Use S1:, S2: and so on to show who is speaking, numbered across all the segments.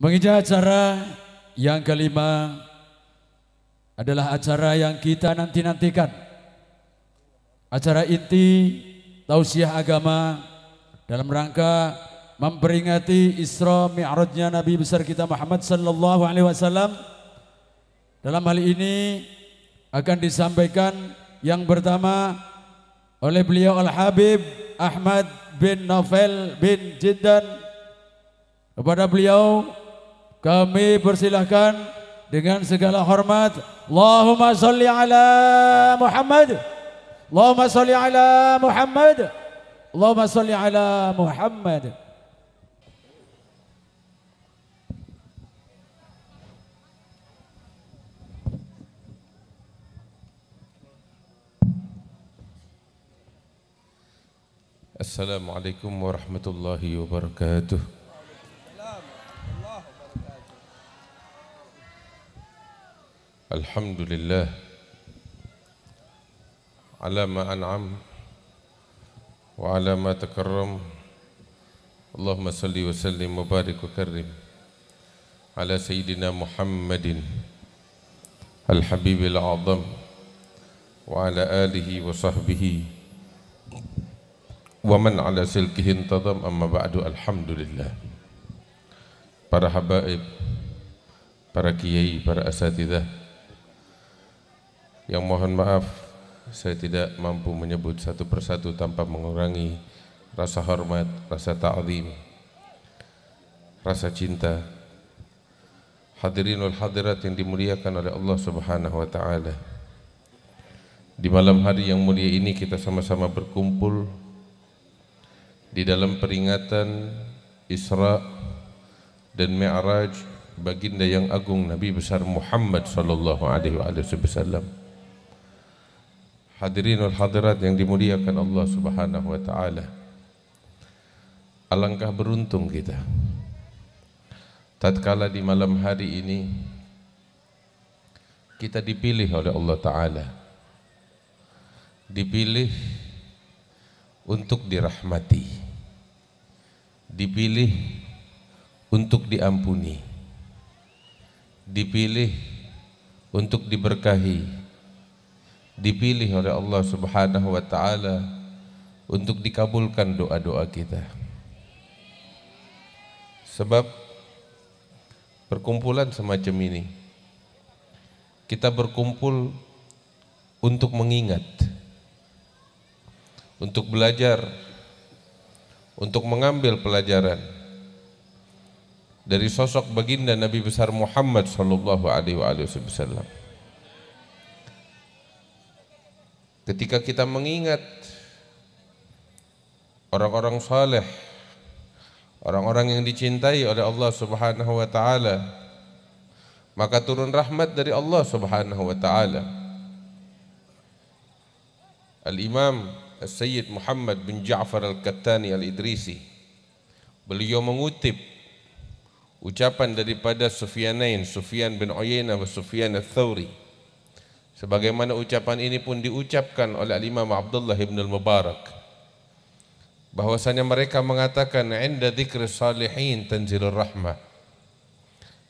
S1: Menginjak acara yang kelima adalah acara yang kita nanti-nantikan. Acara inti tausiah agama dalam rangka memperingati Isra Mi'rajnya Nabi besar kita Muhammad sallallahu alaihi wasallam. Dalam hal ini akan disampaikan yang pertama oleh beliau Al-Habib Ahmad bin Novel bin Jiddan. Kepada beliau kami persilahkan dengan segala hormat. Allahumma salli ala Muhammad. Allahumma salli ala Muhammad. Allahumma salli ala Muhammad.
S2: Assalamualaikum warahmatullahi wabarakatuh. Alhamdulillah ala ma an'am wa ala ma takarram. Allahumma salli wa sallim wa barik wa karrim ala sayyidina Muhammadin al-habibil a'zam wa ala alihi wa sahbihi wa man ala silkihi intadam. Amma ba'du. Alhamdulillah. Para habaib, para kiai, para asatidzah yang mohon maaf saya tidak mampu menyebut satu persatu tanpa mengurangi rasa hormat, rasa ta'zim, rasa cinta. Hadirin wal hadirat yang dimuliakan oleh Allah Subhanahu wa taala. Di malam hari yang mulia ini kita sama-sama berkumpul di dalam peringatan Isra dan Mi'raj baginda yang agung Nabi besar Muhammad sallallahu alaihi wasallam. Hadirin wal hadirat yang dimuliakan Allah Subhanahu wa taala. Alangkah beruntung kita tatkala di malam hari ini kita dipilih oleh Allah taala. Dipilih untuk dirahmati, dipilih untuk diampuni, dipilih untuk diberkahi, dipilih oleh Allah Subhanahu wa taala untuk dikabulkan doa-doa kita. Sebab perkumpulan semacam ini kita berkumpul untuk mengingat, untuk belajar, untuk mengambil pelajaran dari sosok baginda Nabi besar Muhammad sallallahu alaihi wasallam. Ketika kita mengingat orang-orang saleh, orang-orang yang dicintai oleh Allah Subhanahu wa taala, maka turun rahmat dari Allah Subhanahu wa taala. Al-Imam Sayyid Muhammad bin Ja'far Al-Kattani Al-Idrisi, beliau mengutip ucapan daripada Sufyanain, Sufyan bin Uyainah wa Sufyan Ats-Tsauri. Sebagaimana ucapan ini pun diucapkan oleh Imam Abdullah bin Al-Mubarak, bahwasanya mereka mengatakan inda dzikri salihin tanzilur rahmah.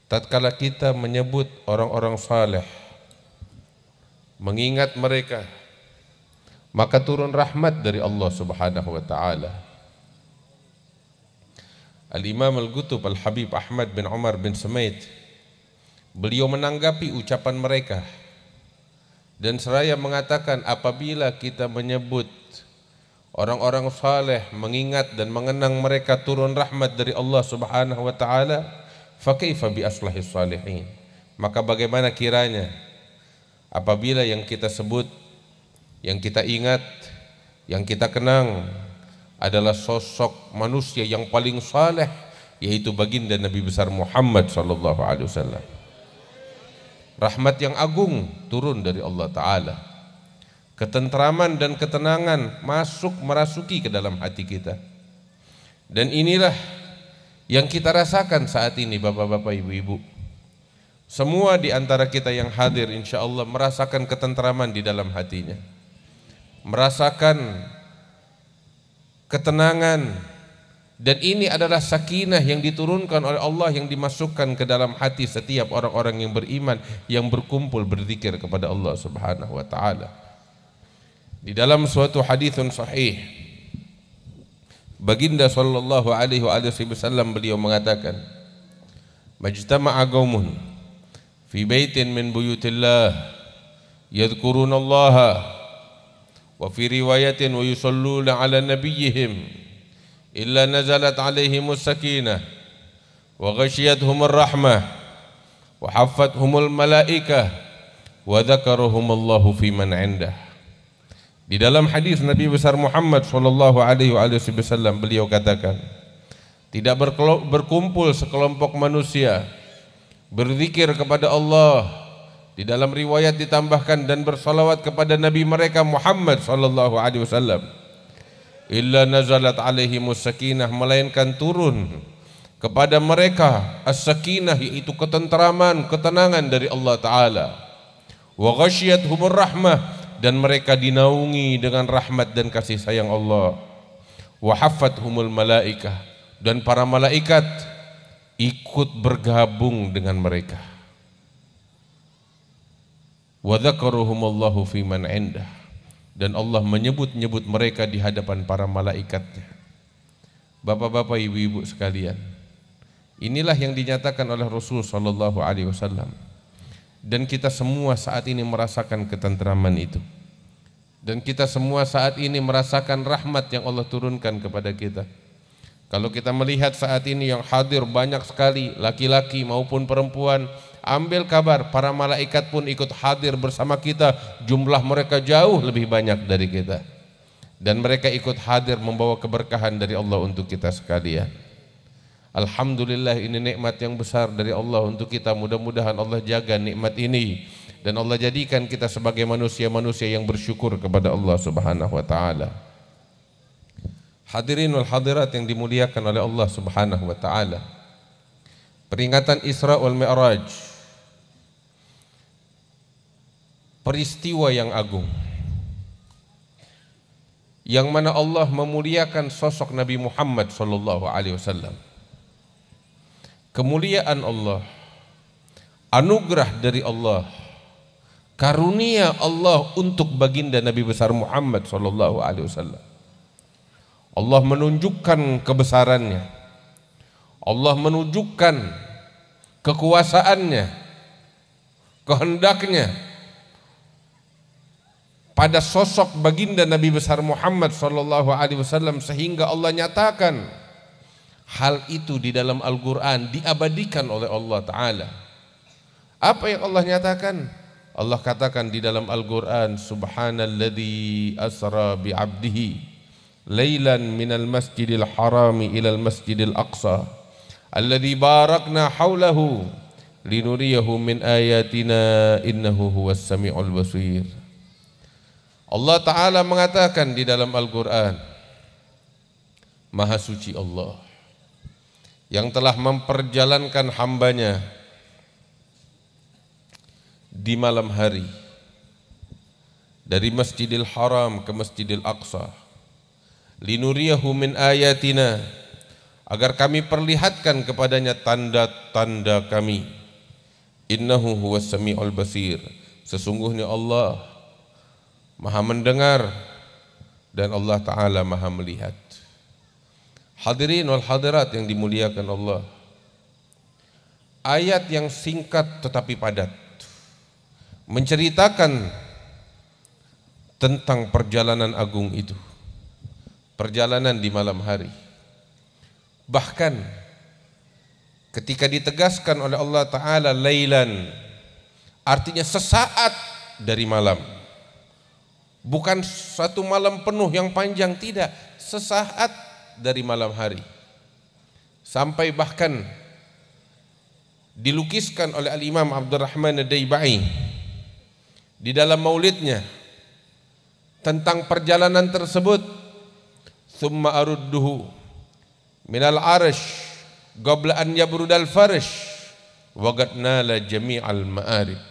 S2: Tatkala kita menyebut orang-orang saleh, mengingat mereka, maka turun rahmat dari Allah Subhanahu wa taala. Al-Imam Al-Qutub Al-Habib Ahmad bin Umar bin Sumaid, beliau menanggapi ucapan mereka dan seraya mengatakan, apabila kita menyebut orang-orang saleh, mengingat dan mengenang mereka, turun rahmat dari Allah Subhanahu wa taala, fa kaifa bi aslahis salihin. Maka bagaimana kiranya apabila yang kita sebut, yang kita ingat, yang kita kenang adalah sosok manusia yang paling saleh, yaitu baginda Nabi besar Muhammad sallallahu alaihi wasallam. Rahmat yang agung turun dari Allah taala. Ketentraman dan ketenangan masuk merasuki ke dalam hati kita. Dan inilah yang kita rasakan saat ini, bapak-bapak, ibu-ibu. Semua di antara kita yang hadir insyaallah merasakan ketentraman di dalam hatinya, merasakan ketenangan Dan ini adalah sakinah yang diturunkan oleh Allah, yang dimasukkan ke dalam hati setiap orang-orang yang beriman, yang berkumpul berzikir kepada Allah Subhanahu wa taala. Di dalam suatu haditsun sahih, Baginda sallallahu alaihi wasallam beliau mengatakan, "Majtama'a qaumun fi baitin min buyutillah yadhkuruna Allah wa fi riwayatin wa yusalluna ala nabiyyihim illa nazalat alaihimus sakinah wa ghashiyatuhumur rahmah wa haffathumul malaikah wa dzakarahumullahu fi man 'indah." Di dalam hadis Nabi besar Muhammad sallallahu alaihi wasallam beliau katakan, tidak berkumpul sekelompok manusia berzikir kepada Allah, di dalam riwayat ditambahkan dan bersalawat kepada Nabi mereka Muhammad sallallahu alaihi wasallam, illa nazalat alaihimus sakinah, melainkan turun kepada mereka as-sakinah, yaitu ketentraman, ketenangan dari Allah taala, wa ghasyiyatuhumur rahmah, dan mereka dinaungi dengan rahmat dan kasih sayang Allah, wa haffathumul malaikah, dan para malaikat ikut bergabung dengan mereka, wa dzakaruhumullahu fi man 'indah, dan Allah menyebut-nyebut mereka di hadapan para malaikatnya. Bapak-bapak, ibu-ibu sekalian, inilah yang dinyatakan oleh Rasul sallallahu alaihi wasallam. Dan kita semua saat ini merasakan ketentraman itu. Dan kita semua saat ini merasakan rahmat yang Allah turunkan kepada kita. Kalau kita melihat saat ini yang hadir banyak sekali, laki-laki maupun perempuan, ambil kabar, para malaikat pun ikut hadir bersama kita. Jumlah mereka jauh lebih banyak dari kita. Dan mereka ikut hadir membawa keberkahan dari Allah untuk kita sekalian. Alhamdulillah, ini nikmat yang besar dari Allah untuk kita. Mudah-mudahan Allah jaga nikmat ini dan Allah jadikan kita sebagai manusia-manusia yang bersyukur kepada Allah Subhanahu wa taala. Hadirin wal hadirat yang dimuliakan oleh Allah Subhanahu wa taala. Peringatan Isra wal Mi'raj, peristiwa yang agung yang mana Allah memuliakan sosok Nabi Muhammad sallallahu alaihi wasallam. Kemuliaan Allah, anugerah dari Allah, karunia Allah untuk baginda Nabi besar Muhammad sallallahu alaihi wasallam. Allah menunjukkan kebesarannya, Allah menunjukkan kekuasaannya, kehendaknya pada sosok baginda Nabi besar Muhammad sallallahu alaihi wasallam, sehingga Allah nyatakan hal itu di dalam Al-Quran, diabadikan oleh Allah Ta'ala. Apa yang Allah nyatakan? Allah katakan di dalam Al-Quran, Subhanalladzi asra bi'abdihi laylan minal masjidil harami ilal masjidil aqsa alladzi barakna hawlahu linuriyahu min ayatina innahu huwas sami'ul basir. Allah Ta'ala mengatakan di dalam Al-Quran, Maha suci Allah yang telah memperjalankan hambanya di malam hari dari Masjidil Haram ke Masjidil Aqsa, linuriyahu min ayatina, agar kami perlihatkan kepadanya tanda-tanda kami, innahu huwas sami'ul basir, sesungguhnya Allah Maha mendengar dan Allah Ta'ala Maha melihat. Hadirin wal hadirat yang dimuliakan Allah, ayat yang singkat tetapi padat menceritakan tentang perjalanan agung itu, perjalanan di malam hari. Bahkan ketika ditegaskan oleh Allah Ta'ala laylan, artinya sesaat dari malam, bukan satu malam penuh yang panjang, tidak, sesaat dari malam hari. Sampai bahkan dilukiskan oleh Al-Imam Abdurrahman Ad-Daibai di dalam maulidnya tentang perjalanan tersebut, thumma arudduhu minal arsh qabla an yabrudal farsh wa qad nala jami'al ma'arib.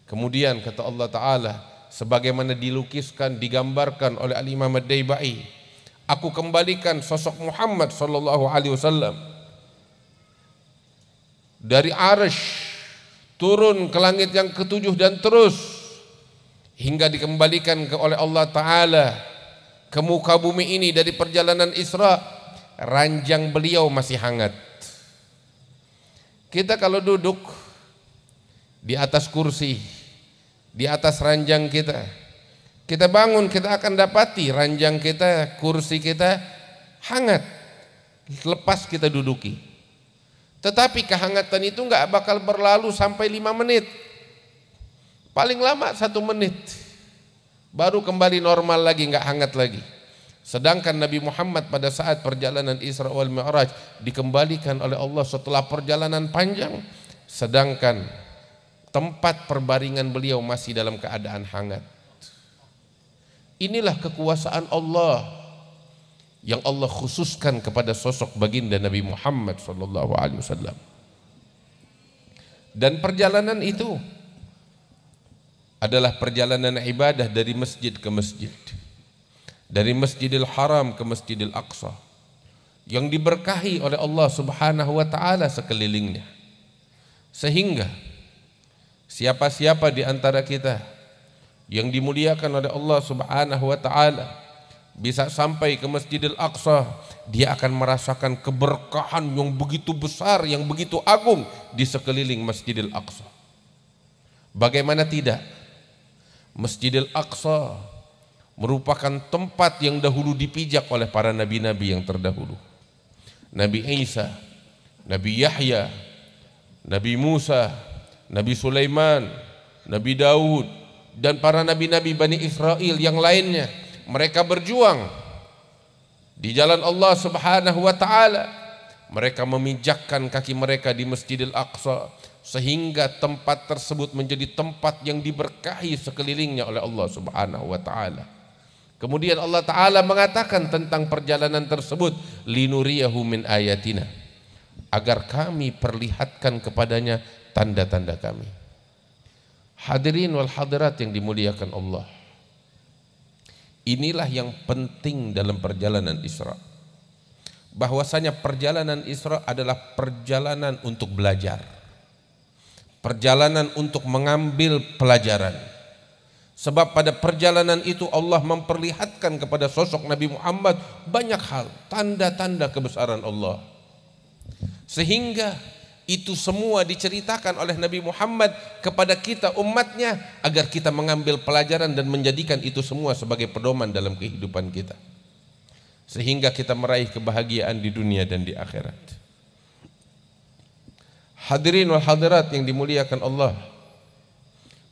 S2: Kemudian kata Allah Ta'ala, sebagaimana dilukiskan, digambarkan oleh Al-Imam Ad-Daibai, Aku kembalikan sosok Muhammad sallallahu alaihi wasallam dari Arsy turun ke langit yang ketujuh dan terus hingga dikembalikan oleh Allah Ta'ala ke muka bumi ini. Dari perjalanan Isra, ranjang beliau masih hangat. Kita kalau duduk di atas kursi, di atas ranjang kita bangun, kita akan dapati ranjang kita, kursi kita hangat lepas kita duduki. Tetapi kehangatan itu nggak bakal berlalu sampai 5 menit, paling lama 1 menit, baru kembali normal lagi, nggak hangat lagi. Sedangkan Nabi Muhammad pada saat perjalanan Isra wal Mi'raj dikembalikan oleh Allah setelah perjalanan panjang, sedangkan tempat perbaringan beliau masih dalam keadaan hangat. Inilah kekuasaan Allah yang Allah khususkan kepada sosok baginda Nabi Muhammad SAW. Dan perjalanan itu adalah perjalanan ibadah dari masjid ke masjid, dari Masjidil Haram ke Masjidil Aqsa, yang diberkahi oleh Allah Subhanahu wa taala sekelilingnya. Sehingga siapa-siapa di antara kita yang dimuliakan oleh Allah Subhanahu wa taala bisa sampai ke Masjidil Aqsa, dia akan merasakan keberkahan yang begitu besar, yang begitu agung di sekeliling Masjidil Aqsa. Bagaimana tidak? Masjidil Aqsa merupakan tempat yang dahulu dipijak oleh para nabi-nabi yang terdahulu. Nabi Isa, Nabi Yahya, Nabi Musa, Nabi Sulaiman, Nabi Daud, dan para nabi-nabi Bani Israel yang lainnya. Mereka berjuang di jalan Allah Subhanahu wa taala. Mereka memijakkan kaki mereka di Masjidil Aqsa sehingga tempat tersebut menjadi tempat yang diberkahi sekelilingnya oleh Allah Subhanahu wa taala. Kemudian Allah Ta'ala mengatakan tentang perjalanan tersebut, linuriyahu min ayatina, agar kami perlihatkan kepadanya tanda-tanda kami. Hadirin wal hadirat yang dimuliakan Allah, inilah yang penting dalam perjalanan Isra. Bahwasanya perjalanan Isra adalah perjalanan untuk belajar, perjalanan untuk mengambil pelajaran. Sebab pada perjalanan itu Allah memperlihatkan kepada sosok Nabi Muhammad banyak hal, tanda-tanda kebesaran Allah. Sehingga itu semua diceritakan oleh Nabi Muhammad kepada kita umatnya agar kita mengambil pelajaran dan menjadikan itu semua sebagai pedoman dalam kehidupan kita. Sehingga kita meraih kebahagiaan di dunia dan di akhirat. Hadirin wal hadirat yang dimuliakan Allah,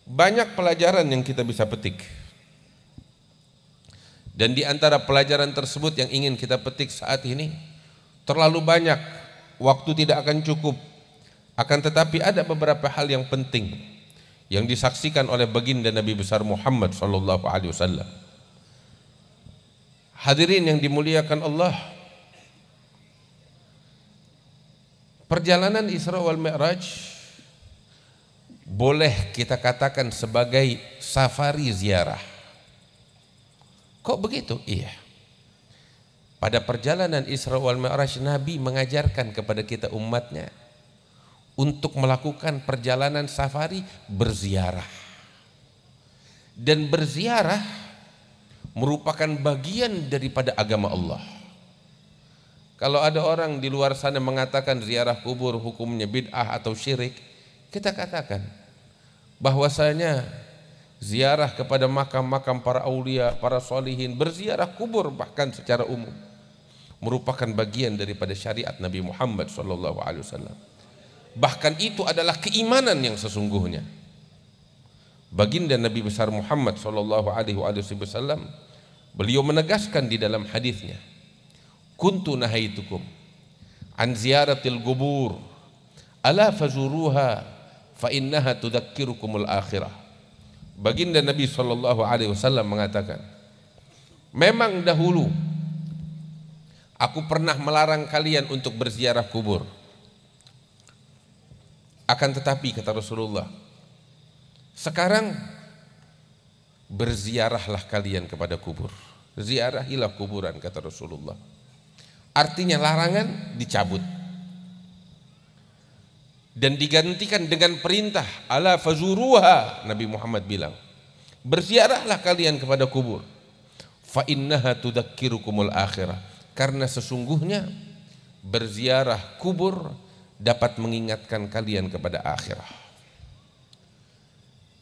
S2: banyak pelajaran yang kita bisa petik. Dan di antara pelajaran tersebut yang ingin kita petik saat ini terlalu banyak, waktu tidak akan cukup. Akan tetapi ada beberapa hal yang penting yang disaksikan oleh baginda Nabi besar Muhammad sallallahu alaihi wasallam. Hadirin yang dimuliakan Allah, perjalanan Isra wal Mi'raj boleh kita katakan sebagai safari ziarah. Kok begitu? Iya. Pada perjalanan Isra wal Mi'raj, Nabi mengajarkan kepada kita umatnya untuk melakukan perjalanan safari berziarah. Dan berziarah merupakan bagian daripada agama Allah. Kalau ada orang di luar sana mengatakan ziarah kubur hukumnya bid'ah atau syirik, kita katakan bahwasanya ziarah kepada makam-makam para aulia, para solihin, berziarah kubur bahkan secara umum merupakan bagian daripada syariat Nabi Muhammad SAW. Bahkan itu adalah keimanan yang sesungguhnya. Baginda Nabi besar Muhammad SAW, beliau menegaskan di dalam hadisnya, kuntu nahaitukum an ziyaratil qubur ala fazuruha fa innaha tudzakirukumul akhirah. Baginda Nabi SAW mengatakan, memang dahulu aku pernah melarang kalian untuk berziarah kubur. Akan tetapi kata Rasulullah, sekarang berziarahlah kalian kepada kubur. Ziarahilah kuburan, kata Rasulullah. Artinya larangan dicabut dan digantikan dengan perintah, ala fazuruha. Nabi Muhammad bilang, berziarahlah kalian kepada kubur, fa innaha tudzakirukumul akhirah, karena sesungguhnya berziarah kubur dapat mengingatkan kalian kepada akhirah.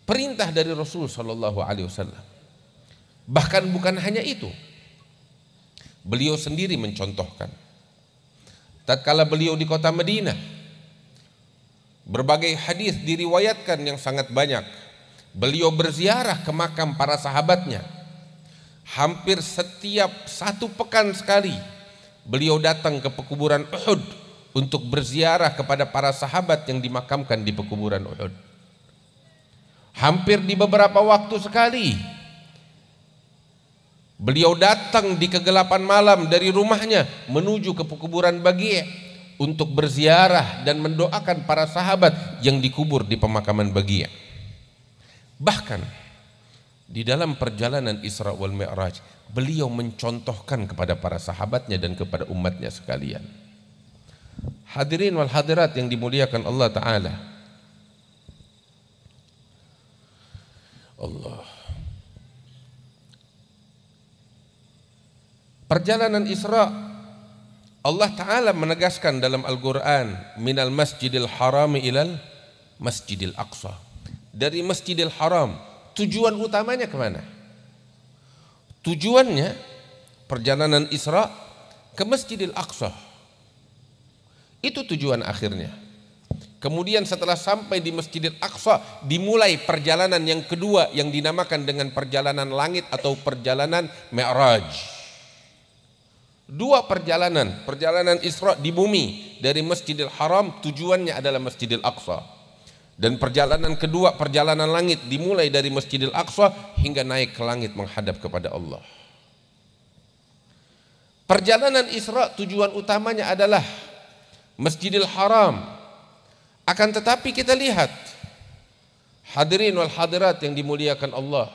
S2: Perintah dari Rasul sallallahu alaihi wasallam. Bahkan bukan hanya itu, beliau sendiri mencontohkan. Tatkala beliau di kota Madinah, berbagai hadis diriwayatkan yang sangat banyak. Beliau berziarah ke makam para sahabatnya. Hampir setiap 1 pekan sekali beliau datang ke pekuburan Uhud untuk berziarah kepada para sahabat yang dimakamkan di pekuburan Uhud. Hampir di beberapa waktu sekali beliau datang di kegelapan malam dari rumahnya menuju ke pekuburan Baqi' untuk berziarah dan mendoakan para sahabat yang dikubur di pemakaman Baqi'. Bahkan di dalam perjalanan Isra wal Mi'raj, beliau mencontohkan kepada para sahabatnya dan kepada umatnya sekalian. Hadirin wal hadirat yang dimuliakan Allah Ta'ala. Allah. Perjalanan Isra, Allah Ta'ala menegaskan dalam Al-Quran, minal masjidil harami ilal masjidil aqsa. Dari Masjidil Haram, tujuan utamanya kemana? Tujuannya perjalanan Isra ke Masjidil Aqsa. Itu tujuan akhirnya. Kemudian setelah sampai di Masjidil Aqsa, dimulai perjalanan yang kedua yang dinamakan dengan perjalanan langit atau perjalanan Mi'raj. 2 perjalanan, perjalanan Isra di bumi dari Masjidil Haram, tujuannya adalah Masjidil Aqsa. Dan perjalanan kedua, perjalanan langit, dimulai dari Masjidil Aqsa hingga naik ke langit menghadap kepada Allah. Perjalanan Isra tujuan utamanya adalah Masjidil Haram. Akan tetapi kita lihat, hadirin wal hadirat yang dimuliakan Allah,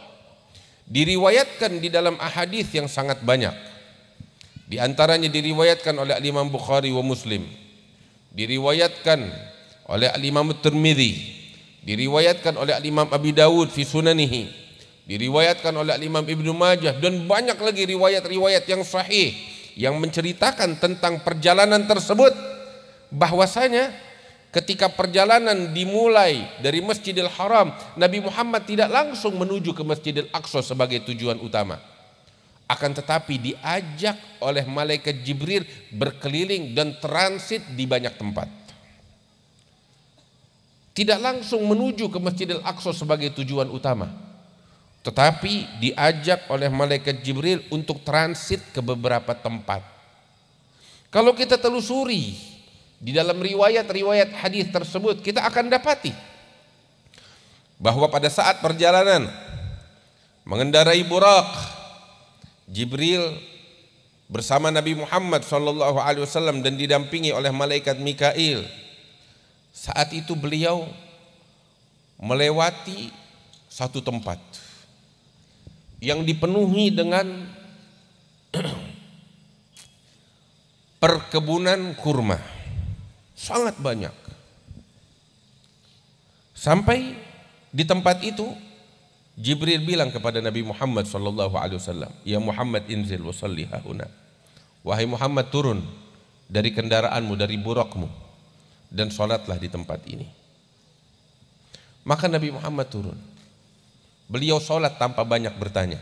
S2: diriwayatkan di dalam ahadits yang sangat banyak. Di antaranya diriwayatkan oleh Imam Bukhari wa Muslim, diriwayatkan oleh Imam Tirmidzi, diriwayatkan oleh Imam Abi Dawud fi Sunanihi, diriwayatkan oleh Imam Ibnu Majah, dan banyak lagi riwayat-riwayat yang sahih yang menceritakan tentang perjalanan tersebut, bahwasanya ketika perjalanan dimulai dari Masjidil Haram, Nabi Muhammad tidak langsung menuju ke Masjidil Aqsa sebagai tujuan utama. Akan tetapi diajak oleh malaikat Jibril berkeliling dan transit di banyak tempat. Tidak langsung menuju ke Masjidil Aqsa sebagai tujuan utama, tetapi diajak oleh malaikat Jibril untuk transit ke beberapa tempat. Kalau kita telusuri di dalam riwayat-riwayat hadis tersebut, kita akan dapati bahwa pada saat perjalanan mengendarai Buraq, Jibril bersama Nabi Muhammad SAW dan didampingi oleh malaikat Mikail. Saat itu beliau melewati satu tempat yang dipenuhi dengan perkebunan kurma, sangat banyak. Sampai di tempat itu, Jibril bilang kepada Nabi Muhammad SAW, ya Muhammad inzil wa salli hahuna. Wahai Muhammad, turun dari kendaraanmu, dari buraqmu, dan sholatlah di tempat ini. Maka Nabi Muhammad turun. Beliau sholat tanpa banyak bertanya.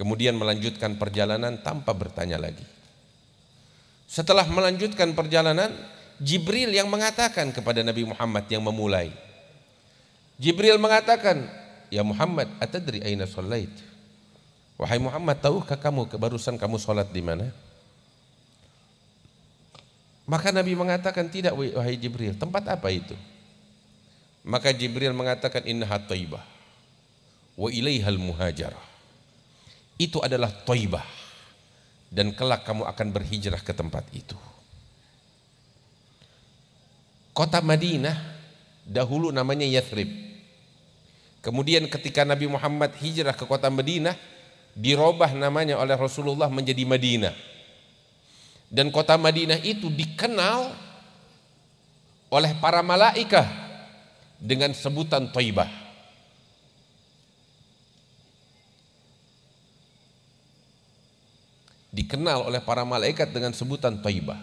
S2: Kemudian melanjutkan perjalanan tanpa bertanya lagi. Setelah melanjutkan perjalanan, Jibril yang mengatakan kepada Nabi Muhammad yang memulai. Jibril mengatakan, ya Muhammad, atadri aina shallait? Wahai Muhammad, tahukah kamu barusan kamu sholat di mana? Maka Nabi mengatakan, tidak wahai Jibril. Tempat apa itu? Maka Jibril mengatakan, innaha Thaibah wa ilaihal muhajarah. Itu adalah Thaibah, dan kelak kamu akan berhijrah ke tempat itu. Kota Madinah dahulu namanya Yathrib. Kemudian ketika Nabi Muhammad hijrah ke kota Madinah, dirubah namanya oleh Rasulullah menjadi Madinah. Dan kota Madinah itu dikenal oleh para malaikah dengan sebutan Thaibah. Dikenal oleh para malaikat dengan sebutan Thaibah.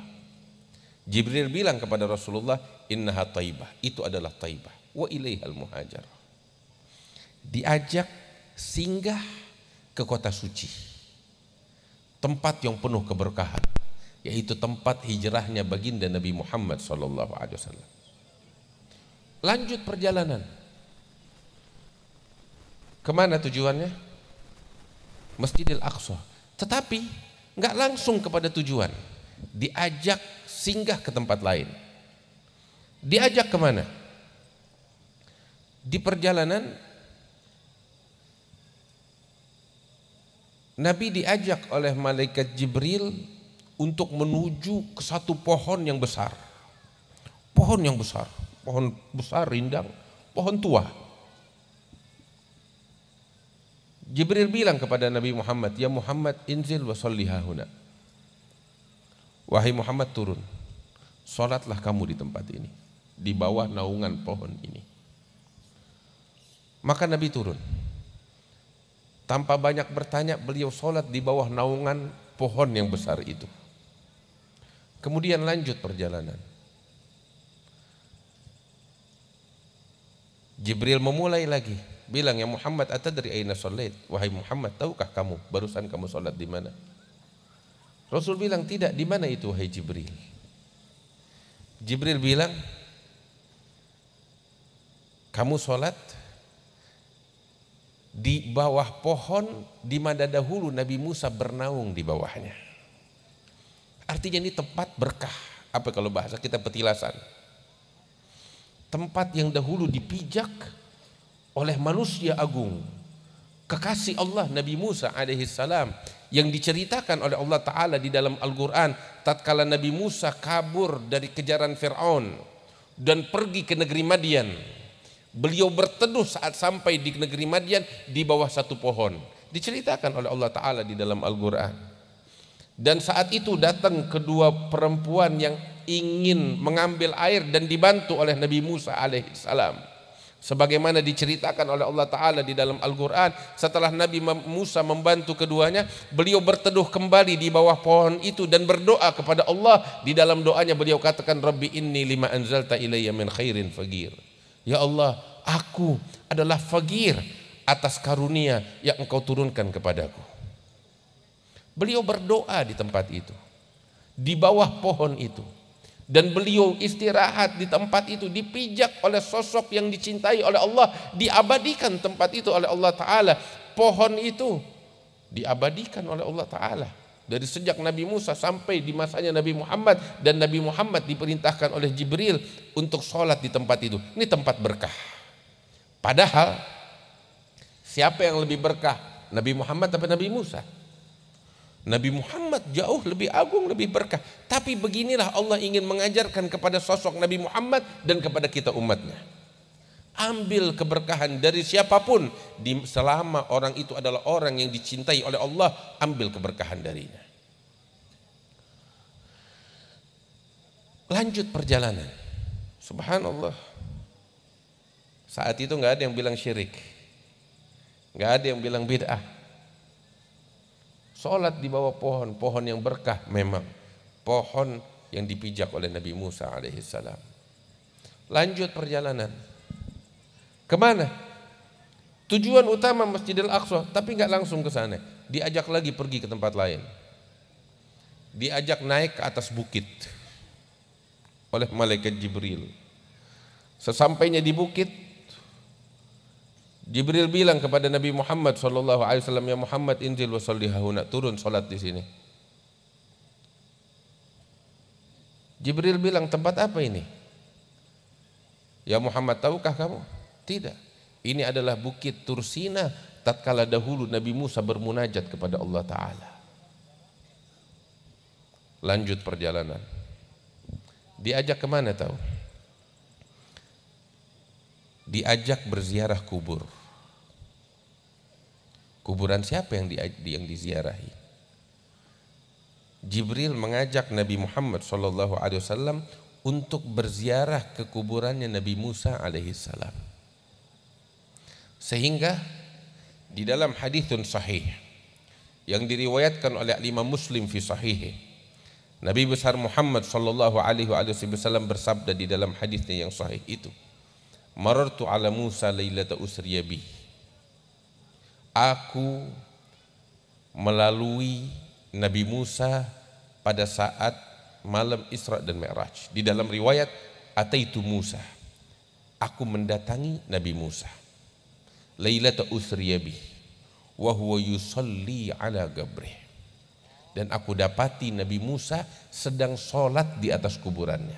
S2: Jibril bilang kepada Rasulullah, innaha Thaibah, itu adalah Thaibah, wa ilaihal muhajar. Diajak singgah ke kota suci, tempat yang penuh keberkahan, yaitu tempat hijrahnya baginda Nabi Muhammad SAW. Lanjut perjalanan. Kemana tujuannya? Masjidil Aqsa. Tetapi nggak langsung kepada tujuan. Diajak singgah ke tempat lain. Diajak kemana? Di perjalanan Nabi diajak oleh malaikat Jibril untuk menuju ke satu pohon yang besar. Pohon yang besar, pohon besar, rindang, pohon tua. Jibril bilang kepada Nabi Muhammad, ya Muhammad, inzil wa sholli hahuna. Wahai Muhammad, turun, sholatlah kamu di tempat ini, di bawah naungan pohon ini. Maka Nabi turun. Tanpa banyak bertanya, beliau sholat di bawah naungan pohon yang besar itu. Kemudian lanjut perjalanan. Jibril memulai lagi, bilang, ya Muhammad, atadri aina sholait? Wahai Muhammad, tahukah kamu barusan kamu sholat di mana? Rasul bilang, tidak. Di mana itu wahai Jibril? Jibril bilang, kamu sholat di bawah pohon di mana dahulu Nabi Musa bernaung di bawahnya. Artinya ini tempat berkah. Apa kalau bahasa kita petilasan? Tempat yang dahulu dipijak oleh manusia agung, kekasih Allah Nabi Musa alaihissalam, yang diceritakan oleh Allah Ta'ala di dalam Al-Quran tatkala Nabi Musa kabur dari kejaran Fir'aun dan pergi ke negeri Madian. Beliau berteduh saat sampai di negeri Madian di bawah satu pohon. Diceritakan oleh Allah Ta'ala di dalam Al-Quran. Dan saat itu datang kedua perempuan yang ingin mengambil air dan dibantu oleh Nabi Musa alaihissalam. Sebagaimana diceritakan oleh Allah Ta'ala di dalam Al-Quran, setelah Nabi Musa membantu keduanya, beliau berteduh kembali di bawah pohon itu dan berdoa kepada Allah. Di dalam doanya beliau katakan, Rabbi inni lima anzalta ilayya min khairin fagir. Ya Allah, aku adalah fagir atas karunia yang engkau turunkan kepadaku. Beliau berdoa di tempat itu, di bawah pohon itu. Dan beliau istirahat di tempat itu, dipijak oleh sosok yang dicintai oleh Allah, diabadikan tempat itu oleh Allah Ta'ala. Pohon itu diabadikan oleh Allah Ta'ala dari sejak Nabi Musa sampai di masanya Nabi Muhammad, dan Nabi Muhammad diperintahkan oleh Jibril untuk sholat di tempat itu. Ini tempat berkah. Padahal siapa yang lebih berkah, Nabi Muhammad atau Nabi Musa? Nabi Muhammad jauh lebih agung, lebih berkah. Tapi beginilah Allah ingin mengajarkan kepada sosok Nabi Muhammad dan kepada kita umatnya. Ambil keberkahan dari siapapun, selama orang itu adalah orang yang dicintai oleh Allah, ambil keberkahan darinya. Lanjut perjalanan. Subhanallah. Saat itu nggak ada yang bilang syirik, nggak ada yang bilang bid'ah. Sholat di bawah pohon, pohon yang berkah memang, pohon yang dipijak oleh Nabi Musa alaihissalam. Lanjut perjalanan. Kemana? Tujuan utama Masjidil Aqsa, tapi nggak langsung ke sana. Diajak lagi pergi ke tempat lain. Diajak naik ke atas bukit oleh malaikat Jibril. Sesampainya di bukit, Jibril bilang kepada Nabi Muhammad SAW, ya Muhammad, inzil wa sholli hahuna, turun sholat di sini. Jibril bilang, tempat apa ini? Ya Muhammad, tahukah kamu? Tidak. Ini adalah bukit Tursina tatkala dahulu Nabi Musa bermunajat kepada Allah Ta'ala. Lanjut perjalanan. Diajak kemana tahu? Diajak berziarah kubur. Kuburan siapa yang diziarahi? Jibril mengajak Nabi Muhammad SAW untuk berziarah ke kuburannya Nabi Musa alaihissalam. Sehingga di dalam hadithun sahih yang diriwayatkan oleh Imam Muslim fi sahih, Nabi besar Muhammad SAW bersabda di dalam hadisnya yang sahih itu, marartu ala Musa lailata usriya bih, aku melalui Nabi Musa pada saat malam Isra dan Mi'raj. Di dalam riwayat ataitu Musa, aku mendatangi Nabi Musa lailata usriya bih wa huwa yusalli ala gabrih, dan aku dapati Nabi Musa sedang sholat di atas kuburannya.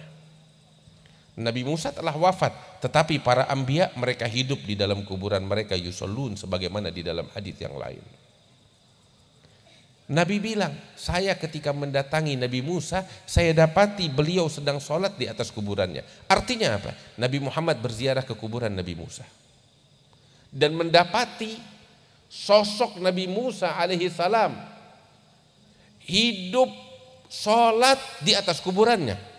S2: Nabi Musa telah wafat, tetapi para anbiya mereka hidup di dalam kuburan mereka, yusallun, sebagaimana di dalam hadis yang lain. Nabi bilang, saya ketika mendatangi Nabi Musa, saya dapati beliau sedang sholat di atas kuburannya. Artinya apa? Nabi Muhammad berziarah ke kuburan Nabi Musa dan mendapati sosok Nabi Musa alaihissalam hidup sholat di atas kuburannya.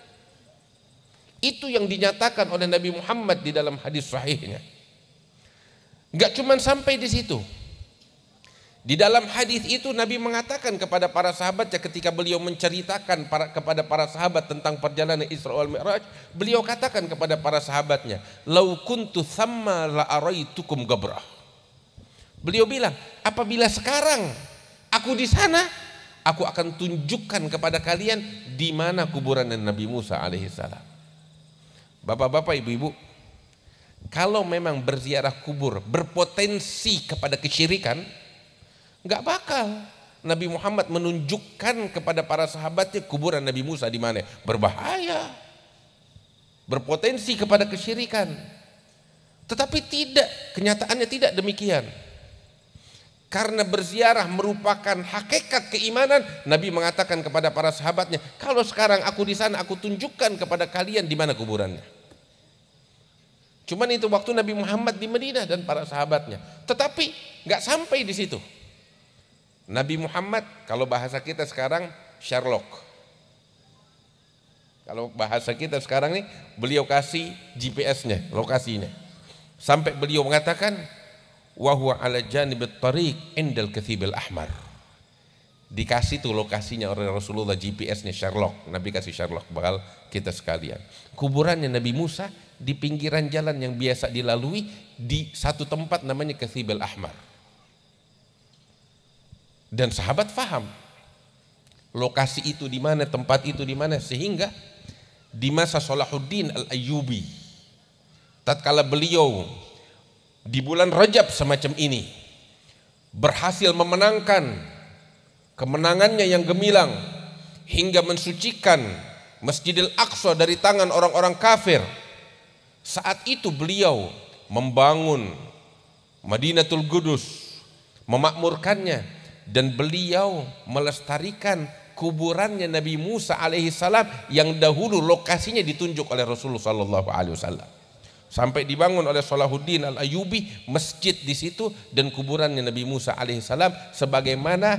S2: Itu yang dinyatakan oleh Nabi Muhammad di dalam hadis sahihnya. Enggak cuma sampai di situ. Di dalam hadis itu Nabi mengatakan kepada para sahabatnya ketika beliau menceritakan kepada para sahabat tentang perjalanan Isra wal Mi'raj, beliau katakan kepada para sahabatnya, "Lau kuntu thamma la araitukum gabrah." Beliau bilang, apabila sekarang aku di sana, aku akan tunjukkan kepada kalian di mana kuburan Nabi Musa alaihissalam. Bapak-bapak, ibu-ibu, kalau memang berziarah kubur berpotensi kepada kesyirikan, enggak bakal Nabi Muhammad menunjukkan kepada para sahabatnya kuburan Nabi Musa di mana. Berbahaya, berpotensi kepada kesyirikan. Tetapi tidak, kenyataannya tidak demikian. Karena berziarah merupakan hakikat keimanan, Nabi mengatakan kepada para sahabatnya, kalau sekarang aku di sana, aku tunjukkan kepada kalian di mana kuburannya. Cuman itu waktu Nabi Muhammad di Madinah dan para sahabatnya. Tetapi nggak sampai di situ. Nabi Muhammad, kalau bahasa kita sekarang Sherlock. Kalau bahasa kita sekarang nih, beliau kasih GPS-nya, lokasinya. Sampai beliau mengatakan, wa huwa ala janibit tariq indal kathibil ahmar. Dikasih tuh lokasinya oleh Rasulullah, GPS-nya Sherlock. Nabi kasih Sherlock bakal kita sekalian. Kuburannya Nabi Musa di pinggiran jalan yang biasa dilalui di satu tempat namanya Kathibil Ahmar. Dan sahabat faham lokasi itu di mana, tempat itu di mana, sehingga di masa Salahuddin Al-Ayyubi, tatkala beliau di bulan Rajab semacam ini berhasil memenangkan kemenangannya yang gemilang hingga mensucikan Masjidil Aqsa dari tangan orang-orang kafir, saat itu beliau membangun Madinatul Qudus, memakmurkannya, dan beliau melestarikan kuburannya Nabi Musa alaihissalam yang dahulu lokasinya ditunjuk oleh Rasulullah sallallahu alaihi wasallam. Sampai dibangun oleh Salahuddin Al-Ayyubi masjid di situ dan kuburannya Nabi Musa alaihissalam sebagaimana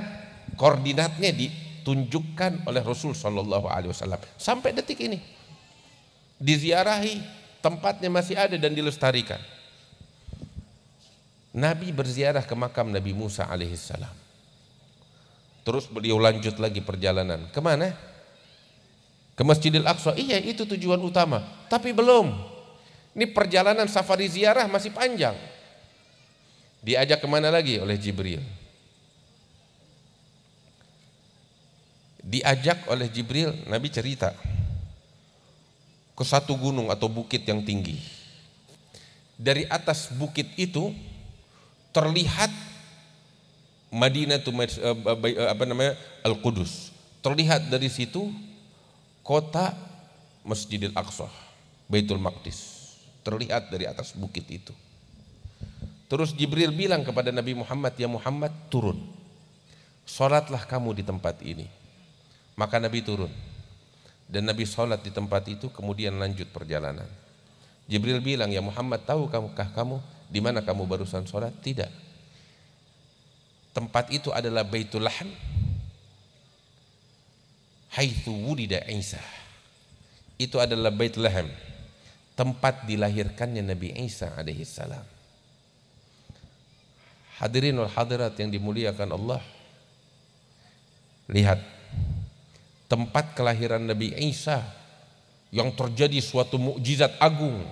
S2: koordinatnya ditunjukkan oleh Rasul sallallahu alaihi wasallam. Sampai detik ini diziarahi, tempatnya masih ada dan dilestarikan. Nabi berziarah ke makam Nabi Musa alaihissalam. Terus beliau lanjut lagi perjalanan. Kemana? Ke Masjidil Aqsa. Iya, itu tujuan utama. Tapi belum. Ini perjalanan safari ziarah masih panjang. Diajak kemana lagi oleh Jibril? Diajak oleh Jibril, Nabi cerita, ke satu gunung atau bukit yang tinggi. Dari atas bukit itu terlihat Madinah itu Al-Qudus. Terlihat dari situ kota Masjidil Aqsa, Baitul Maqdis. Terlihat dari atas bukit itu. Terus Jibril bilang kepada Nabi Muhammad, ya Muhammad, turun. Sholatlah kamu di tempat ini. Maka Nabi turun. Dan Nabi sholat di tempat itu, kemudian lanjut perjalanan. Jibril bilang, ya Muhammad, tahukah kamu di mana kamu barusan sholat? Tidak. tempat itu adalah Baitul Lahm, haitsu wulida Isa. Itu adalah Baitul Lahm, tempat dilahirkannya Nabi Isa alaihi salam. Hadirin wal hadirat yang dimuliakan Allah, lihat tempat kelahiran Nabi Isa yang terjadi suatu mukjizat agung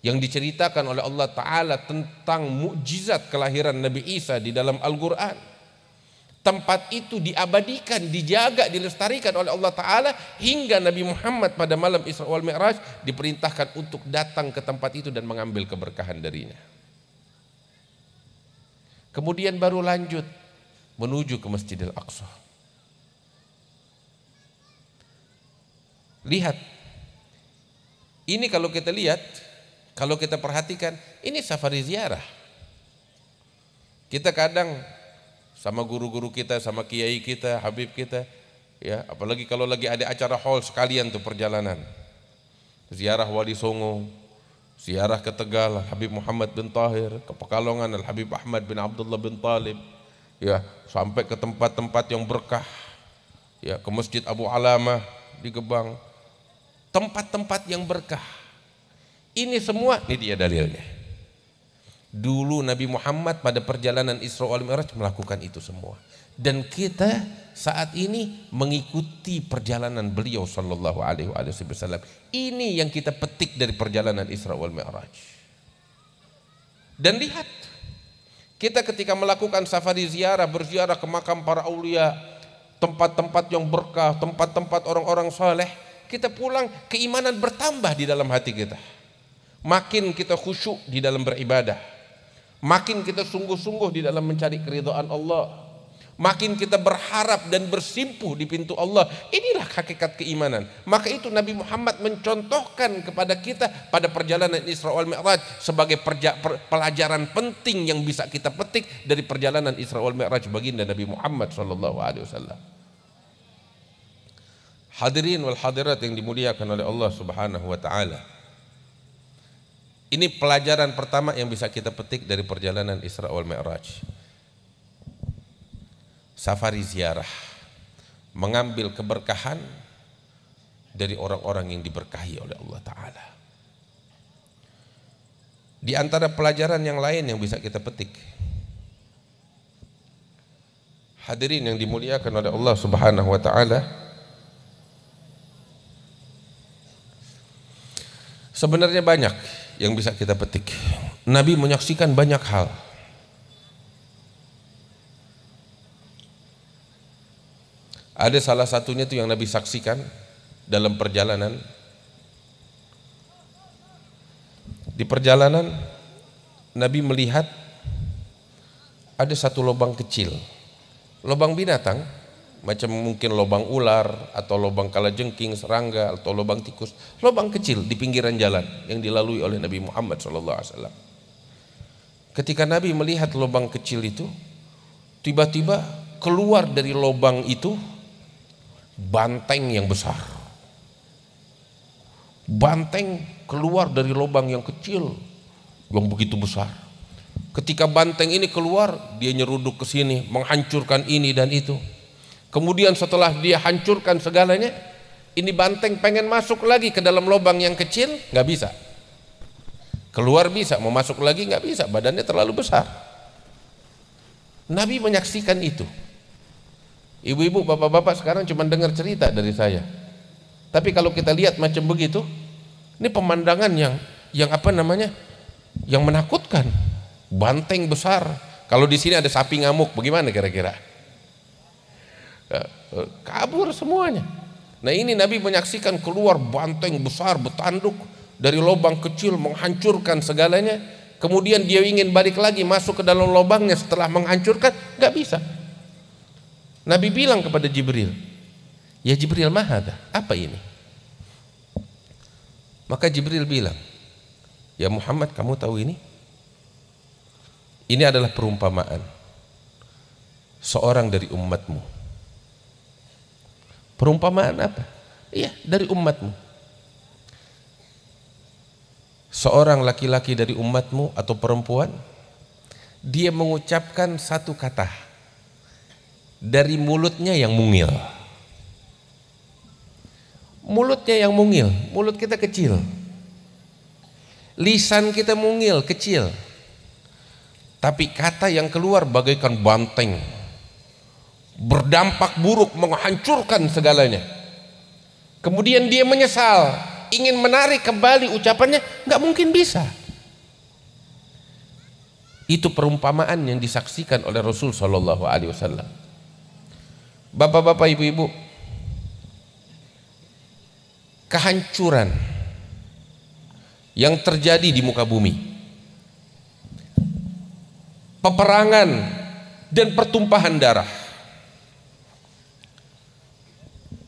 S2: yang diceritakan oleh Allah Ta'ala tentang mukjizat kelahiran Nabi Isa di dalam Al-Quran. Tempat itu diabadikan, dijaga, dilestarikan oleh Allah Ta'ala hingga Nabi Muhammad pada malam Isra wal Mi'raj diperintahkan untuk datang ke tempat itu dan mengambil keberkahan darinya. Kemudian baru lanjut menuju ke Masjidil Aqsa. Lihat, ini kalau kita lihat, kalau kita perhatikan, ini safari ziarah. Kita kadang sama guru-guru kita, sama kiai kita, habib kita, ya, apalagi kalau lagi ada acara haul sekalian tuh perjalanan. Ziarah Wali Songo, ziarah ke Tegal Habib Muhammad bin Tahir, ke Pekalongan Al Habib Ahmad bin Abdullah bin Talib, ya, sampai ke tempat-tempat yang berkah, ya, ke Masjid Abu Alamah di Gebang, tempat-tempat yang berkah. Ini semua, ini dia dalilnya. Dulu Nabi Muhammad pada perjalanan Isra wal Mi'raj melakukan itu semua. Dan kita saat ini mengikuti perjalanan beliau sallallahu alaihi wasallam. Ini yang kita petik dari perjalanan Isra wal Mi'raj. Dan lihat, kita ketika melakukan safari ziarah, berziarah ke makam para aulia, tempat-tempat yang berkah, tempat-tempat orang-orang saleh, kita pulang keimanan bertambah di dalam hati kita. Makin kita khusyuk di dalam beribadah, makin kita sungguh-sungguh di dalam mencari keridhaan Allah, makin kita berharap dan bersimpuh di pintu Allah. Inilah hakikat keimanan. Maka itu Nabi Muhammad mencontohkan kepada kita pada perjalanan Isra wal Mi'raj sebagai pelajaran penting yang bisa kita petik dari perjalanan Isra wal Mi'raj baginda Nabi Muhammad SAW. Hadirin wal hadirat yang dimuliakan oleh Allah Subhanahu wa taala. Ini pelajaran pertama yang bisa kita petik dari perjalanan Isra wal Mi'raj. Safari ziarah, mengambil keberkahan dari orang-orang yang diberkahi oleh Allah Ta'ala. Di antara pelajaran yang lain yang bisa kita petik, hadirin yang dimuliakan oleh Allah Subhanahu wa taala, sebenarnya banyak yang bisa kita petik. Nabi menyaksikan banyak hal. Ada salah satunya itu yang Nabi saksikan dalam perjalanan. Di perjalanan Nabi melihat ada satu lubang kecil, lubang binatang, macam mungkin lubang ular atau lubang kalajengking, serangga atau lubang tikus, lubang kecil di pinggiran jalan yang dilalui oleh Nabi Muhammad SAW. Ketika Nabi melihat lubang kecil itu, tiba-tiba keluar dari lubang itu banteng yang besar. Banteng keluar dari lubang yang kecil yang begitu besar. Ketika banteng ini keluar, dia nyeruduk ke sini, menghancurkan ini dan itu. Kemudian setelah dia hancurkan segalanya, ini banteng pengen masuk lagi ke dalam lubang yang kecil, nggak bisa. Keluar bisa, mau masuk lagi nggak bisa, badannya terlalu besar. Nabi menyaksikan itu. Ibu-ibu, bapak-bapak sekarang cuma dengar cerita dari saya. Tapi kalau kita lihat macam begitu, ini pemandangan yang apa namanya, yang menakutkan. Banteng besar. Kalau di sini ada sapi ngamuk, bagaimana kira-kira? Kabur semuanya. Nah ini Nabi menyaksikan keluar banteng besar bertanduk dari lubang kecil menghancurkan segalanya. Kemudian dia ingin balik lagi masuk ke dalam lubangnya setelah menghancurkan, nggak bisa. Nabi bilang kepada Jibril, ya Jibril, mahada, apa ini? Maka Jibril bilang, ya Muhammad, kamu tahu ini? Ini adalah perumpamaan seorang dari umatmu. Perumpamaan apa? Iya, dari umatmu. Seorang laki-laki dari umatmu atau perempuan dia mengucapkan satu kata dari mulutnya yang mungil. Mulutnya yang mungil, mulut kita kecil, lisan kita mungil, kecil, tapi kata yang keluar bagaikan banteng, berdampak buruk, menghancurkan segalanya. Kemudian dia menyesal, ingin menarik kembali ucapannya, nggak mungkin bisa. Itu perumpamaan yang disaksikan oleh Rasul Shallallahu Alaihi Wasallam. Bapak-bapak, ibu-ibu, kehancuran yang terjadi di muka bumi, peperangan dan pertumpahan darah,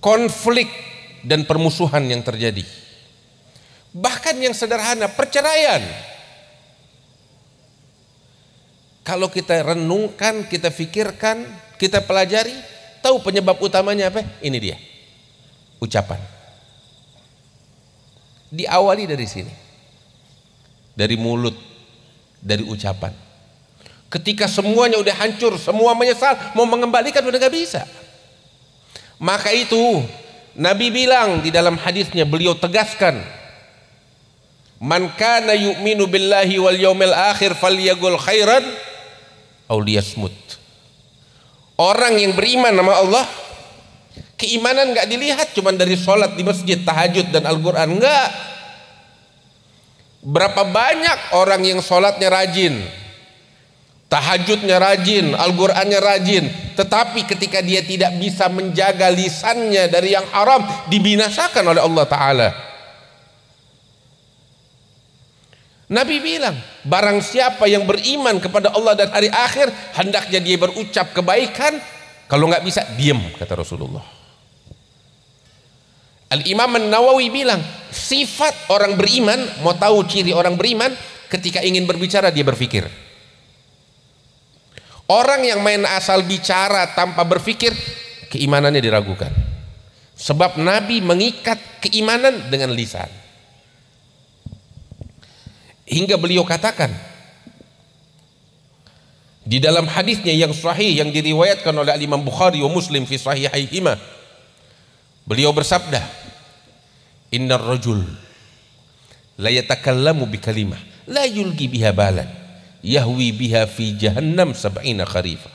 S2: konflik dan permusuhan yang terjadi, bahkan yang sederhana, perceraian. Kalau kita renungkan, kita pikirkan, kita pelajari, tahu penyebab utamanya apa? Ini dia, ucapan. Diawali dari sini, dari mulut, dari ucapan. Ketika semuanya udah hancur, semua menyesal, mau mengembalikan udah gak bisa. Maka itu Nabi bilang di dalam hadisnya, beliau tegaskan, man kana yu'minu billahi wal yaumil akhir falyaqul khairan aw liyasmut. Orang yang beriman sama Allah, keimanan nggak dilihat cuma dari sholat di masjid, tahajud dan Al-Quran, enggak. Berapa banyak orang yang sholatnya rajin, tahajudnya rajin, Al-Qurannya rajin, tetapi ketika dia tidak bisa menjaga lisannya dari yang haram, dibinasakan oleh Allah Ta'ala. Nabi bilang, barang siapa yang beriman kepada Allah dan hari akhir, hendaknya dia berucap kebaikan, kalau nggak bisa, diam, kata Rasulullah. Al-Imam An-Nawawi bilang, sifat orang beriman, mau tahu ciri orang beriman, ketika ingin berbicara dia berpikir. Orang yang main asal bicara tanpa berpikir, keimanannya diragukan. Sebab Nabi mengikat keimanan dengan lisan. Hingga beliau katakan di dalam hadisnya yang sahih yang diriwayatkan oleh Imam Bukhari wa Muslim fi sahihaihima, beliau bersabda, innar rajul la yatakallamu bi kalimah la yulgi biha balan yahwi biha fi jahannam sab'ina kharifa.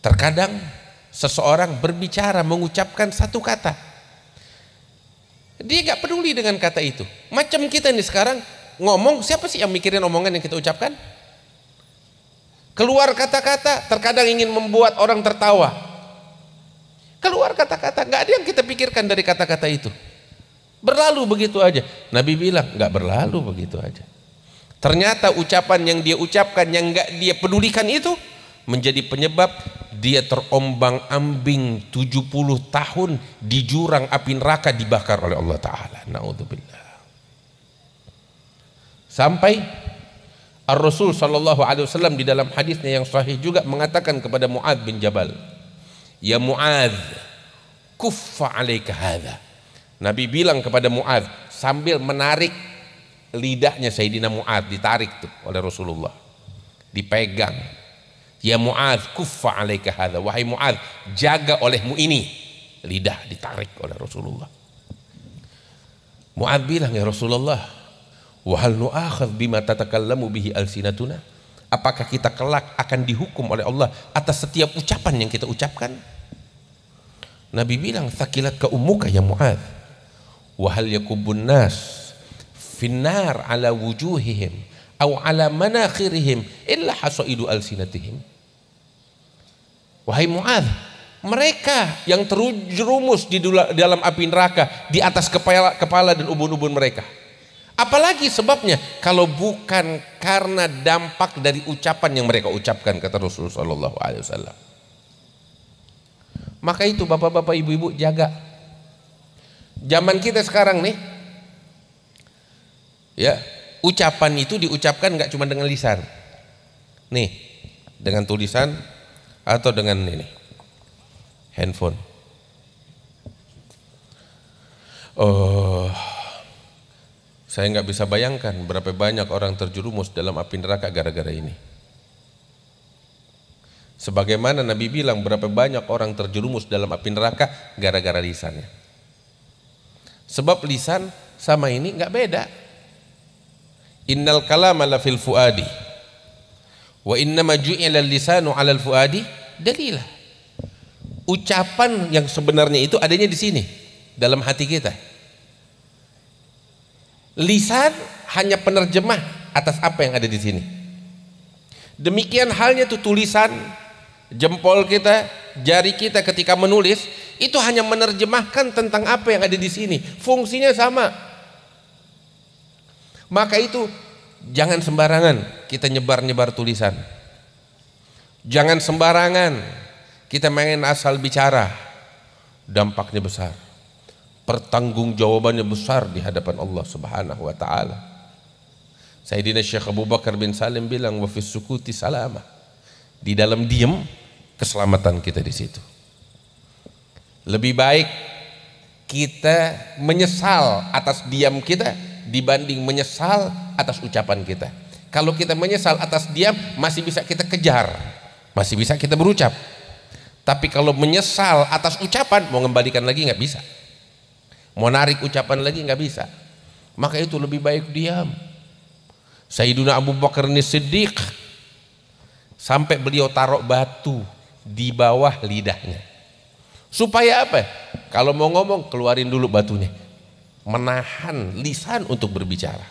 S2: Terkadang seseorang berbicara, mengucapkan satu kata, dia gak peduli dengan kata itu. Macam kita nih sekarang ngomong, siapa sih yang mikirin omongan yang kita ucapkan? Keluar kata-kata, terkadang ingin membuat orang tertawa. Keluar kata-kata, gak ada yang kita pikirkan dari kata-kata itu. Berlalu begitu aja. Nabi bilang, gak berlalu begitu aja. Ternyata ucapan yang dia ucapkan, yang gak dia pedulikan itu, menjadi penyebab dia terombang-ambing 70 tahun di jurang api neraka, dibakar oleh Allah Ta'ala. Na'udzubillah. Sampai Ar-Rasul Sallallahu Alaihi Wasallam di dalam hadisnya yang sahih juga mengatakan kepada Mu'adz bin Jabal, ya Mu'adz, kuffa alaika hadha. Nabi bilang kepada Mu'adz sambil menarik lidahnya Sayyidina Mu'adz, ditarik tuh oleh Rasulullah, dipegang. Ya Mu'adz, kuffa alaika hadha. Wahai Mu'adz, jaga olehmu ini. Lidah ditarik oleh Rasulullah. Mu'adz bilang, ya Rasulullah, wa hal nu'akhadh bima tatakallamu bihi alsinatuna? Apakah kita kelak akan dihukum oleh Allah atas setiap ucapan yang kita ucapkan? Nabi bilang, thaqilatka ummuka ya Mu'adz, wa hal yakubun nas finnar ala wujuhihim aw ala manakhirihim illa hasaidu alsinatihim. Wahai Mu'adz, mereka yang terjerumus di dalam api neraka di atas kepala dan ubun-ubun mereka, apalagi sebabnya kalau bukan karena dampak dari ucapan yang mereka ucapkan, kata Rasulullah Sallallahu Alaihi Wasallam. Maka itu bapak-bapak, ibu-ibu, jaga. Zaman kita sekarang nih, ya, ucapan itu diucapkan nggak cuma dengan lisan, nih, dengan tulisan atau dengan ini handphone. Saya nggak bisa bayangkan berapa banyak orang terjerumus dalam api neraka gara-gara ini. Sebagaimana Nabi bilang berapa banyak orang terjerumus dalam api neraka gara-gara lisannya. Sebab lisan sama ini nggak beda. Innal kalama la fil fuadi wa innama ju'ila lisanu 'alal fuadi dalilah. Ucapan yang sebenarnya itu adanya di sini, dalam hati kita. Lisan hanya penerjemah atas apa yang ada di sini. Demikian halnya tuh tulisan, jempol kita, jari kita ketika menulis itu hanya menerjemahkan tentang apa yang ada di sini. Fungsinya sama. Maka itu jangan sembarangan kita nyebar-nyebar tulisan. Jangan sembarangan kita main asal bicara. Dampaknya besar. Pertanggungjawabannya besar di hadapan Allah Subhanahu wa taala. Sayyidina Syekh Abu Bakar bin Salim bilang wa fis sukuti salamah. Di dalam diam keselamatan kita di situ. Lebih baik kita menyesal atas diam kita dibanding menyesal atas ucapan kita. Kalau kita menyesal atas diam masih bisa kita kejar, masih bisa kita berucap. Tapi kalau menyesal atas ucapan mau ngembalikan lagi nggak bisa, mau narik ucapan lagi nggak bisa. Maka itu lebih baik diam. Sayyiduna Abu Bakar As-Siddiq sampai beliau taruh batu di bawah lidahnya. Supaya apa? Kalau mau ngomong keluarin dulu batunya. Menahan lisan untuk berbicara.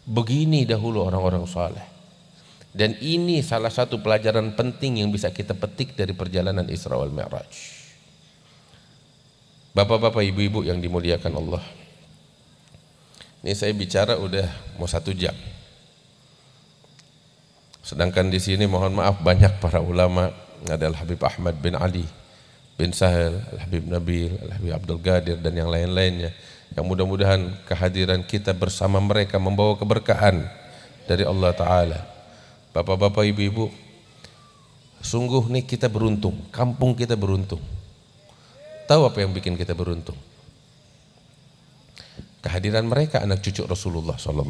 S2: Begini dahulu orang-orang saleh. Dan ini salah satu pelajaran penting yang bisa kita petik dari perjalanan Isra wal Mi'raj. Bapak-bapak, ibu-ibu yang dimuliakan Allah. Ini saya bicara udah mau 1 jam. Sedangkan di sini mohon maaf banyak para ulama, ada Al-Habib Ahmad bin Ali bin Sahel, Al-Habib Nabil, Al-Habib Abdul Qadir dan yang lain-lainnya. Yang mudah-mudahan kehadiran kita bersama mereka membawa keberkahan dari Allah Ta'ala. Bapak-bapak, ibu-ibu, sungguh nih kita beruntung, kampung kita beruntung. Tahu apa yang bikin kita beruntung? Kehadiran mereka anak cucu Rasulullah SAW.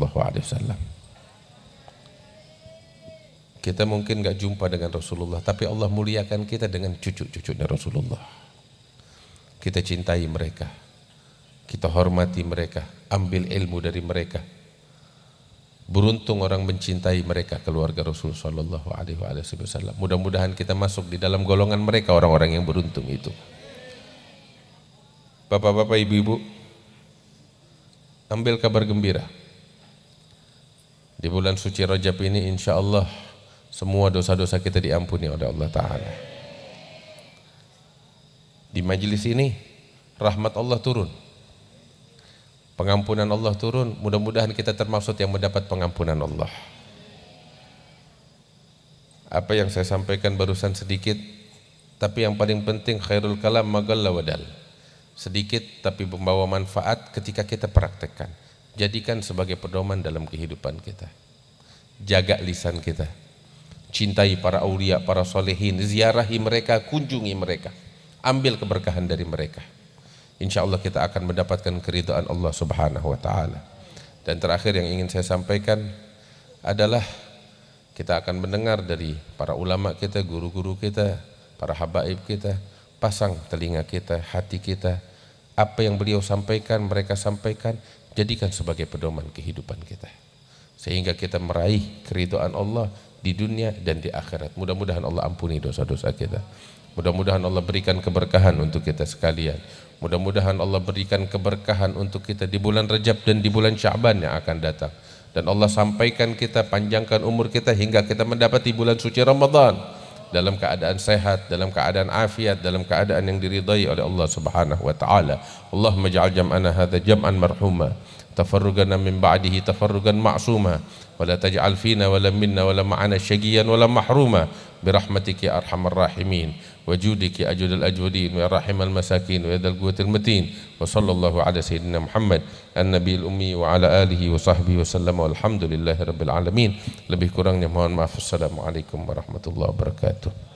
S2: Kita mungkin gak jumpa dengan Rasulullah, tapi Allah muliakan kita dengan cucu-cucunya Rasulullah. Kita cintai mereka, kita hormati mereka, ambil ilmu dari mereka. Beruntung orang mencintai mereka, keluarga Rasulullah SAW. Mudah-mudahan kita masuk di dalam golongan mereka, orang-orang yang beruntung itu. Bapak-bapak, ibu-ibu, ambil kabar gembira. Di bulan suci Rajab ini insya Allah semua dosa-dosa kita diampuni oleh Allah Ta'ala. Di majelis ini rahmat Allah turun, pengampunan Allah turun. Mudah-mudahan kita termasuk yang mendapat pengampunan Allah. Apa yang saya sampaikan barusan sedikit, tapi yang paling penting khairul kalam magalla wadal. Sedikit tapi membawa manfaat ketika kita praktekkan. Jadikan sebagai pedoman dalam kehidupan kita. Jaga lisan kita. Cintai para aulia, para solehin, ziarahi mereka, kunjungi mereka. Ambil keberkahan dari mereka. Insya Allah kita akan mendapatkan keridhaan Allah Subhanahu wa Ta'ala. Dan terakhir yang ingin saya sampaikan adalah kita akan mendengar dari para ulama kita, guru-guru kita, para habaib kita. Pasang telinga kita, hati kita, apa yang beliau sampaikan, mereka sampaikan, jadikan sebagai pedoman kehidupan kita. Sehingga kita meraih keridhaan Allah di dunia dan di akhirat. Mudah-mudahan Allah ampuni dosa-dosa kita. Mudah-mudahan Allah berikan keberkahan untuk kita sekalian. Mudah-mudahan Allah berikan keberkahan untuk kita di bulan Rajab dan di bulan Sya'ban yang akan datang. Dan Allah sampaikan kita, panjangkan umur kita hingga kita mendapati bulan suci Ramadan dalam keadaan sehat, dalam keadaan afiat, dalam keadaan yang diridai oleh Allah Subhanahu wa Ta'ala. Allahumma ja'al jam'ana hadza jam'an marhuma, tafarrugana min ba'dihi tafarrugan ma'suma, wa la taj'al fina wa la minna wa la ma'ana syaqiyan wa la mahruma, birahmatika ya arhamar rahimin, wa judika ya ajudal ajwadin, wa ya rahimal masakin, wa ya dzal quwwatil matin. Wa sallallahu ala sayyidina Muhammad an-nabiyil ummi wa ala alihi wa sahbihi wa sallam, walhamdulillahi rabbil alamin. Lebih kurangnya mohon maaf. Assalamualaikum warahmatullahi wabarakatuh.